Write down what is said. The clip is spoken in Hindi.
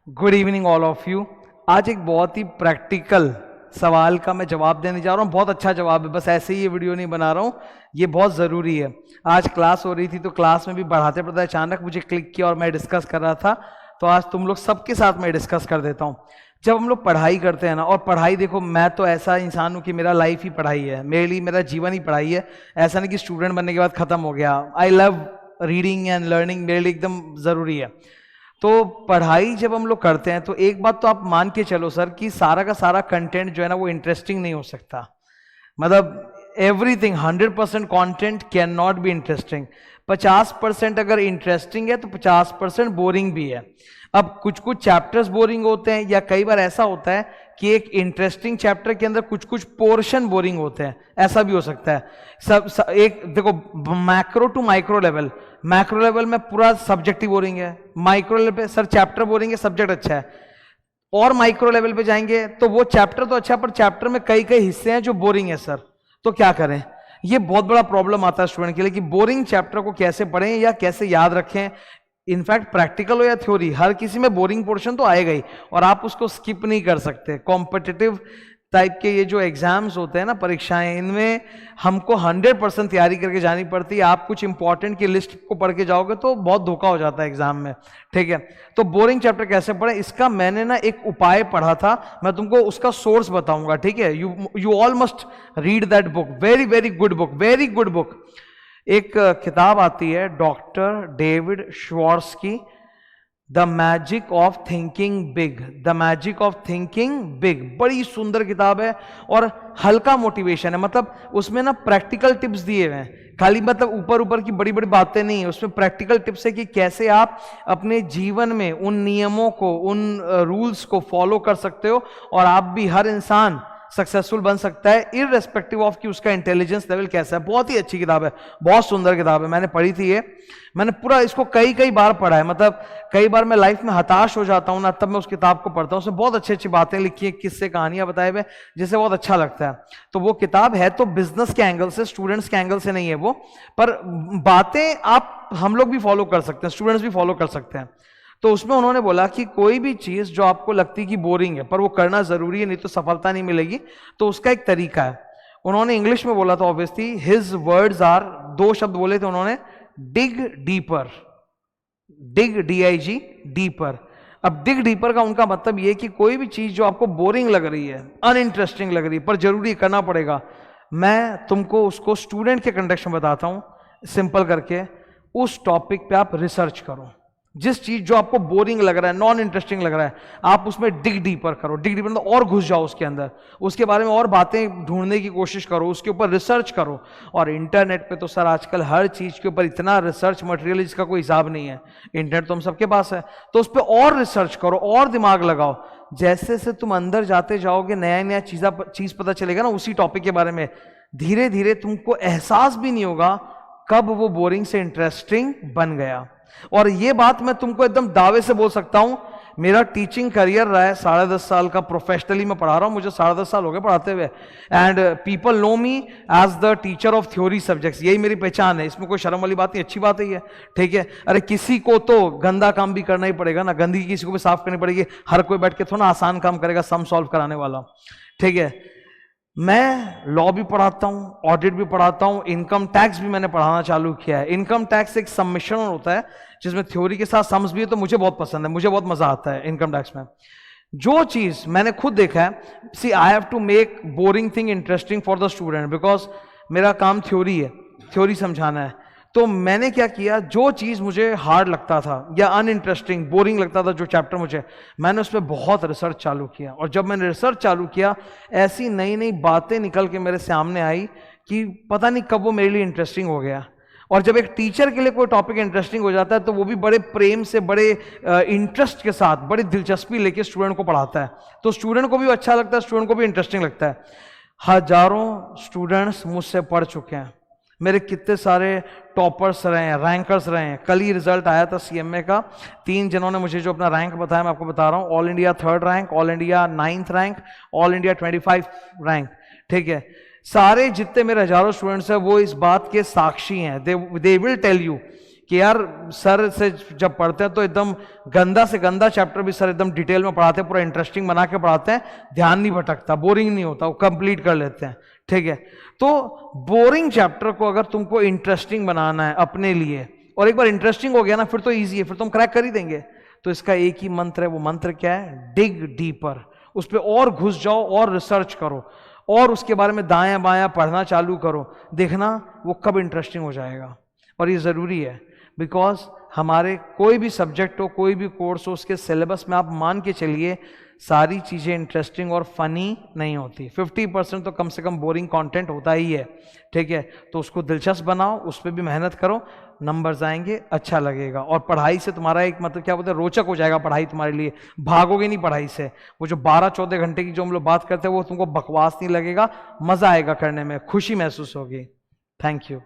Good evening all of you. आज एक बहुत ही प्रैक्टिकल सवाल का मैं जवाब देने जा रहा हूँ। बहुत अच्छा जवाब है, बस ऐसे ही ये वीडियो नहीं बना रहा हूँ, ये बहुत ज़रूरी है। आज क्लास हो रही थी तो क्लास में भी पढ़ाते पढ़ाते अचानक मुझे क्लिक किया और मैं डिस्कस कर रहा था, तो आज तुम लोग सबके साथ मैं डिस्कस कर देता हूँ। जब हम लोग पढ़ाई करते हैं ना, और पढ़ाई देखो, मैं तो ऐसा इंसान हूँ कि मेरा लाइफ ही पढ़ाई है, मेरे लिए मेरा जीवन ही पढ़ाई है। ऐसा नहीं कि स्टूडेंट बनने के बाद ख़त्म हो गया। I love reading and learning, मेरे लिए एकदम ज़रूरी है। तो पढ़ाई जब हम लोग करते हैं तो एक बात तो आप मान के चलो सर कि सारा का सारा कंटेंट जो है ना वो इंटरेस्टिंग नहीं हो सकता। मतलब everything 100% content can not be interesting. 50% अगर इंटरेस्टिंग है तो 50% बोरिंग भी है। अब कुछ कुछ चैप्टर्स बोरिंग होते हैं, या कई बार ऐसा होता है कि एक इंटरेस्टिंग चैप्टर के अंदर कुछ कुछ पोर्शन बोरिंग होते हैं, ऐसा भी हो सकता है। एक देखो, macro to micro level, macro level में पूरा सब्जेक्ट ही बोरिंग है, माइक्रो लेवल पे सर चैप्टर बोरिंग है, सब्जेक्ट अच्छा है, और माइक्रो लेवल पे जाएंगे तो वो चैप्टर तो अच्छा है पर चैप्टर में कई कई हिस्से हैं जो बोरिंग है सर। तो क्या करें? ये बहुत बड़ा प्रॉब्लम आता है स्टूडेंट के लिए कि बोरिंग चैप्टर को कैसे पढ़ें या कैसे याद रखें। इनफैक्ट प्रैक्टिकल हो या थ्योरी, हर किसी में बोरिंग पोर्शन तो आएगा ही, और आप उसको स्किप नहीं कर सकते। कॉम्पिटिटिव टाइप के ये जो एग्जाम्स होते हैं ना, परीक्षाएं, इनमें हमको 100% तैयारी करके जानी पड़ती है। आप कुछ इंपॉर्टेंट की लिस्ट को पढ़ के जाओगे तो बहुत धोखा हो जाता है एग्जाम में, ठीक है। तो बोरिंग चैप्टर कैसे पढ़ें, इसका मैंने ना एक उपाय पढ़ा था, मैं तुमको उसका सोर्स बताऊंगा, ठीक है। You all must read that book, very very good book, very good book. एक किताब आती है डॉक्टर डेविड श्वार्ट्ज की, the magic of thinking big, the magic of thinking big. बड़ी सुंदर किताब है और हल्का मोटिवेशन है, मतलब उसमें ना प्रैक्टिकल टिप्स दिए हुए हैं, खाली मतलब ऊपर ऊपर की बड़ी बड़ी बातें नहीं है, उसमें प्रैक्टिकल टिप्स है कि कैसे आप अपने जीवन में उन नियमों को, उन रूल्स को फॉलो कर सकते हो, और आप भी, हर इंसान सक्सेसफुल बन सकता है इररेस्पेक्टिव ऑफ कि उसका इंटेलिजेंस लेवल कैसा है। बहुत ही अच्छी किताब है, बहुत सुंदर किताब है, मैंने पढ़ी थी ये। मैंने पूरा इसको कई कई बार पढ़ा है, मतलब कई बार मैं लाइफ में हताश हो जाता हूं ना, तब मैं उस किताब को पढ़ता हूं। उसमें बहुत अच्छी अच्छी बातें लिखी है, किस्से कहानियां बताए हुए, जिससे बहुत अच्छा लगता है। तो वो किताब है तो बिजनेस के एंगल से, स्टूडेंट्स के एंगल से नहीं है वो, पर बातें आप हम लोग भी फॉलो कर सकते हैं, स्टूडेंट्स भी फॉलो कर सकते हैं। तो उसमें उन्होंने बोला कि कोई भी चीज जो आपको लगती कि बोरिंग है पर वो करना जरूरी है, नहीं तो सफलता नहीं मिलेगी, तो उसका एक तरीका है। उन्होंने इंग्लिश में बोला था, ऑब्वियसली हिज वर्ड्स आर, दो शब्द बोले थे उन्होंने, डिग डीपर, डिग DIG डीपर। अब डिग डीपर का उनका मतलब ये कि कोई भी चीज जो आपको बोरिंग लग रही है, अनइंटरेस्टिंग लग रही है, पर जरूरी करना पड़ेगा, मैं तुमको उसको स्टूडेंट के कंटेक्स्ट में बताता हूं सिंपल करके। उस टॉपिक पे आप रिसर्च करो। जिस चीज जो आपको बोरिंग लग रहा है, नॉन इंटरेस्टिंग लग रहा है, आप उसमें डिग डीपर करो। डिग डीपर मतलब और घुस जाओ उसके अंदर, उसके बारे में और बातें ढूंढने की कोशिश करो, उसके ऊपर रिसर्च करो। और इंटरनेट पे तो सर आजकल हर चीज के ऊपर इतना रिसर्च मटेरियल है जिसका कोई हिसाब नहीं है। इंटरनेट तो हम सबके पास है, तो उस पर और रिसर्च करो और दिमाग लगाओ। जैसे जैसे तुम अंदर जाते जाओगे, नया नया चीज पता चलेगा ना उसी टॉपिक के बारे में, धीरे धीरे तुमको एहसास भी नहीं होगा कब वो बोरिंग से इंटरेस्टिंग बन गया। और ये बात मैं तुमको एकदम दावे से बोल सकता हूं, मेरा टीचिंग करियर रहा है 10.5 साल का, प्रोफेशनली मैं पढ़ा रहा हूं, मुझे 10.5 साल हो गए पढ़ाते हुए, and people know me as the teacher of theory subjects. यही मेरी पहचान है, इसमें कोई शर्म वाली बात नहीं, अच्छी बात ही है, ठीक है। अरे किसी को तो गंदा काम भी करना ही पड़ेगा ना, गंदगी किसी को भी साफ करनी पड़ेगी, हर कोई बैठ के थोड़ा आसान काम करेगा सम सॉल्व कराने वाला, ठीक है। मैं लॉ भी पढ़ाता हूं, ऑडिट भी पढ़ाता हूं, इनकम टैक्स भी मैंने पढ़ाना चालू किया है। इनकम टैक्स एक सबमिशन होता है जिसमें थ्योरी के साथ सम्स भी है, तो मुझे बहुत पसंद है, मुझे बहुत मजा आता है इनकम टैक्स में। जो चीज मैंने खुद देखा है, see I have to make boring thing interesting for the student, because मेरा काम थ्योरी है, थ्योरी समझाना है। तो मैंने क्या किया, जो चीज मुझे हार्ड लगता था या अनइंटरेस्टिंग, बोरिंग लगता था जो चैप्टर मुझे, मैंने उस पर बहुत रिसर्च चालू किया। और जब मैंने रिसर्च चालू किया, ऐसी नई नई बातें निकल के मेरे सामने आई कि पता नहीं कब वो मेरे लिए इंटरेस्टिंग हो गया। और जब एक टीचर के लिए कोई टॉपिक इंटरेस्टिंग हो जाता है तो वो भी बड़े प्रेम से, बड़े इंटरेस्ट के साथ, बड़ी दिलचस्पी लेके स्टूडेंट को पढ़ाता है, तो स्टूडेंट को भी अच्छा लगता है, स्टूडेंट को भी इंटरेस्टिंग लगता है। हजारों स्टूडेंट्स मुझसे पढ़ चुके हैं, मेरे कितने सारे टॉपर्स रहे हैं, रैंकर्स रहे हैं। कल ही रिजल्ट आया था CMA का, 3 जनों ने मुझे जो अपना रैंक बताया, मैं आपको बता रहा हूं। All India 3rd rank, all India 9th rank, all India 25 rank, ठीक है। सारे जितने मेरे हजारों स्टूडेंट्स हैं वो इस बात के साक्षी हैं, दे विल टेल यू कि यार सर से जब पढ़ते हैं तो एकदम गंदा से गंदा चैप्टर भी सर एकदम डिटेल में पढ़ाते हैं, पूरा इंटरेस्टिंग बना के पढ़ाते हैं, ध्यान नहीं भटकता, बोरिंग नहीं होता, वो कंप्लीट कर लेते हैं। ठीक है, तो बोरिंग चैप्टर को अगर तुमको इंटरेस्टिंग बनाना है अपने लिए, और एक बार इंटरेस्टिंग हो गया ना फिर तो ईजी है, फिर तुम क्रैक कर ही देंगे। तो इसका एक ही मंत्र है, वो मंत्र क्या है? डिग डीपर। उस पर और घुस जाओ और रिसर्च करो और उसके बारे में दायां बायां पढ़ना चालू करो, देखना वो कब इंटरेस्टिंग हो जाएगा। और ये ज़रूरी है, बिकॉज हमारे कोई भी सब्जेक्ट हो, कोई भी कोर्स हो, उसके सिलेबस में आप मान के चलिए सारी चीज़ें इंटरेस्टिंग और फनी नहीं होती। 50% तो कम से कम बोरिंग कंटेंट होता ही है। ठीक है, तो उसको दिलचस्प बनाओ, उस पर भी मेहनत करो, नंबर्स आएंगे, अच्छा लगेगा, और पढ़ाई से तुम्हारा एक मतलब क्या बोलते हैं, रोचक हो जाएगा पढ़ाई तुम्हारे लिए, भागोगे नहीं पढ़ाई से। वो जो 12-14 घंटे की जो हम लोग बात करते हैं वो तुमको बकवास नहीं लगेगा, मजा आएगा करने में, खुशी महसूस होगी। Thank you.